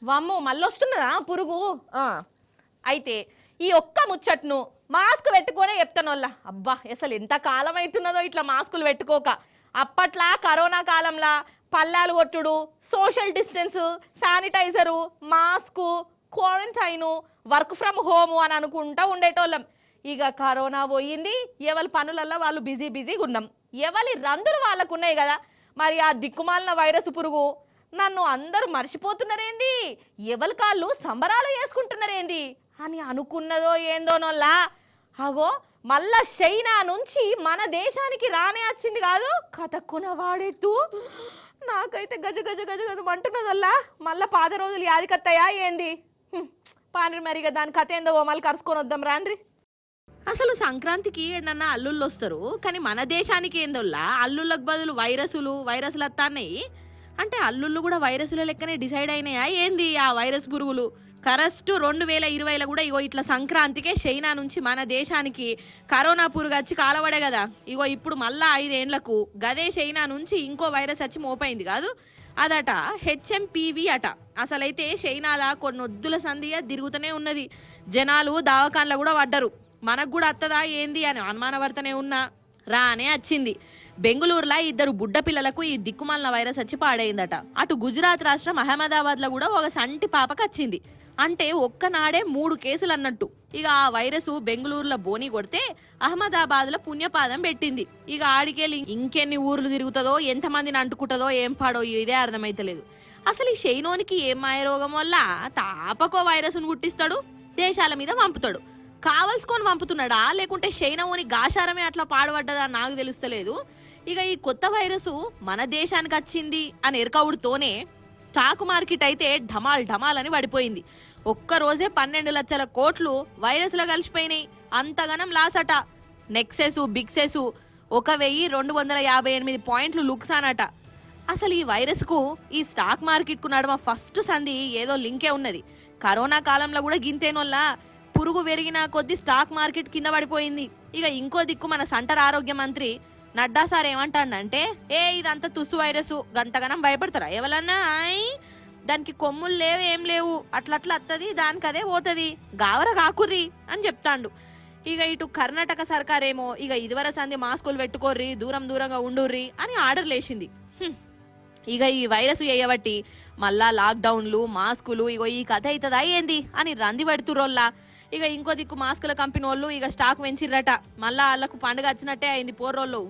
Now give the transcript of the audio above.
వామ్మో మళ్ళొస్తున్నదా పురుగు అయితే ఈ ఒక్క ముచ్చట్ను మాస్క్ పెట్టుకొనే చెప్తానోళ్ళ అబ్బా అసలు ఎంత కాలం అవుతున్నదో ఇట్లా మాస్కులు పెట్టుకోక అప్పట్లా కరోనా కాలంలా పల్లాలు కొట్టుడు social distance sanitizer mask quarantine work from home అని అనుకుంటా ఉండేటోళ్ళం ఇక కరోనా పోయింది ఎవరి పనులల్లో వాళ్ళు బిజీగా ఉన్నాం ఎవరి రందులు వాళ్ళకు ఉన్నాయి కదా మరి ఆ దిక్కుమాలిన వైరస్ పురుగు నన్ను అందరూ మర్చిపోతున్నారేంది ఎవరి కాళ్ళు సంబరాలు చేసుకుంటున్నారేంది అని అనుకున్నదో ఏందోనోల్లా అగో మళ్ళా చైనా నుంచి మన దేశానికి రానే వచ్చింది కాదు కథక్కున వాడెత్తు నాకైతే గజ గజ గజ గజ అంటున్నదల్లా మళ్ళా పాత రోజులు యాదికత్తయా ఏంది పాని మరిగా దాని కథ ఏందో మళ్ళీ కరుసుకొని వద్దాం రాండ్రి అసలు సంక్రాంతికి ఏడన్నా అల్లుళ్ళు వస్తారు కానీ మన దేశానికి ఏందోల్లా అల్లుళ్ళకు బదులు వైరస్లు వస్తున్నాయి అంటే అల్లుళ్ళు కూడా వైరస్ల లెక్కనే డిసైడ్ అయినాయా ఏంది ఆ వైరస్ పురుగులు కరెక్ట్ 2020లో కూడా ఇగో ఇట్లా సంక్రాంతికే చైనా నుంచి మన దేశానికి కరోనా పురుగు వచ్చి కాలబడే కదా ఇగో ఇప్పుడు మళ్ళా 5 ఏండ్లకు గదే చైనా నుంచి ఇంకో వైరస్ వచ్చి మోపైంది కాదు అదట హెచ్ఎంపీవీ అట అసలైతే చైనాలా కొన్ని వద్దుల సంధిగా తిరుగుతూనే ఉన్నది జనాలు దావకాన్లో కూడా పడ్డరు మనకు కూడా అత్తదా ఏంది అని అనుమానపడుతూనే ఉన్నా రానే వచ్చింది బెంగళూరులో 2 బుడ్డ పిల్లలకు ఈ దిక్కుమాలిన వైరస్ వచ్చి పాడైందట అటు గుజరాత్ రాష్ట్రం అహ్మదాబాద్లో కూడా ఒక సంటి పాపకు వచ్చింది అంటే ఒక్కనాడే 3 కేసులు అన్నట్టు ఇక ఆ వైరస్ బెంగళూరులో బోని కొడితే అహ్మదాబాద్లో పుణ్యపాదం పెట్టింది ఇక ఆడికెళ్ళి ఇంకెన్ని ఊర్లు తిరుగుతుందో ఎంతమందిని అంటుకుంటుందో ఏం పాడో ఇదే అర్థమైతలేదు అసలు ఈ శైనోనికి ఏం మాయరోగం వల్ల తాపకో వైరస్ను పుట్టిస్తాడు దేశాల మీద పంపుతాడు కావలసుకొని పంపుతున్నాడా లేకుంటే చైనాని గాశారమే అట్లా పాడుపడ్డదా నాకు తెలుస్తలేదు ఇక ఈ కొత్త వైరస్ మన దేశానికి వచ్చింది అని ఎరకవుడుతోనే స్టాక్ మార్కెట్ అయితే ఢమాల్ అని పడిపోయింది ఒక్కరోజే 12 లక్షల కోట్లు వైరస్లో కలిసిపోయినాయి అంతగనం లాస్ అట నెక్సెస్ బిగ్సెస్ 1258 పాయింట్లు లుక్సానట అసలు ఈ వైరస్కు ఈ స్టాక్ మార్కెట్కు నడుమ ఫస్ట్ సంధి ఏదో లింకే ఉన్నది కరోనా కాలంలో కూడా గింతేనోల్లా పురుగు పెరిగిన కొద్ది స్టాక్ మార్కెట్ కింద పడిపోయింది ఇక ఇంకో దిక్కు మన సెంటర్ ఆరోగ్య మంత్రి నడ్డా సార్ ఏమంటాడంటే ఇదంతా తుస్సు వైరస్ గంతగనం భయపడతారా ఎవరన్నా దానికి కొమ్ములు లేవు ఏం లేవు అట్లా అత్తది దానికి అదే పోతుంది గావర కాకుర్రి అని చెప్తాండు ఇక ఇటు కర్ణాటక సర్కారేమో ఇక ఇదివర సంది మాస్కులు పెట్టుకోర్రి దూరంగా ఉండుర్రి అని ఆర్డర్లు వేసింది ఇక ఈ వైరస్ వేయబట్టి మళ్ళా లాక్డౌన్లు మాస్కులు ఇగో ఈ కథ అవుతుందా ఏంది అని రంది పెడుతురోల్లా ఇక ఇంకో దిక్కు మాస్కుల కంపెనీ వాళ్ళు ఇక స్టాక్ పెంచిర్రట మళ్ళా వాళ్ళకు పండుగ వచ్చినట్టే అయింది పోర్రోళ్ళు